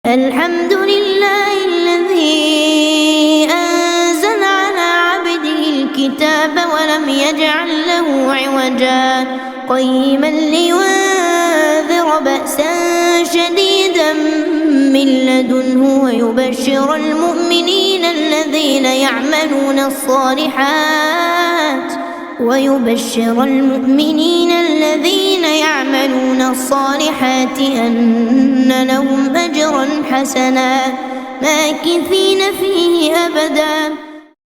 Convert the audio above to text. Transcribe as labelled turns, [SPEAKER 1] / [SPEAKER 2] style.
[SPEAKER 1] الحمد لله الذي أنزل على عبده الكتاب ولم يجعل له عوجا قيما لينذر بأسا شديدا من لدنه ويبشر المؤمنين الذين يعملون الصالحات أن لهم أجرا حسنا ماكثين فيه أبدا.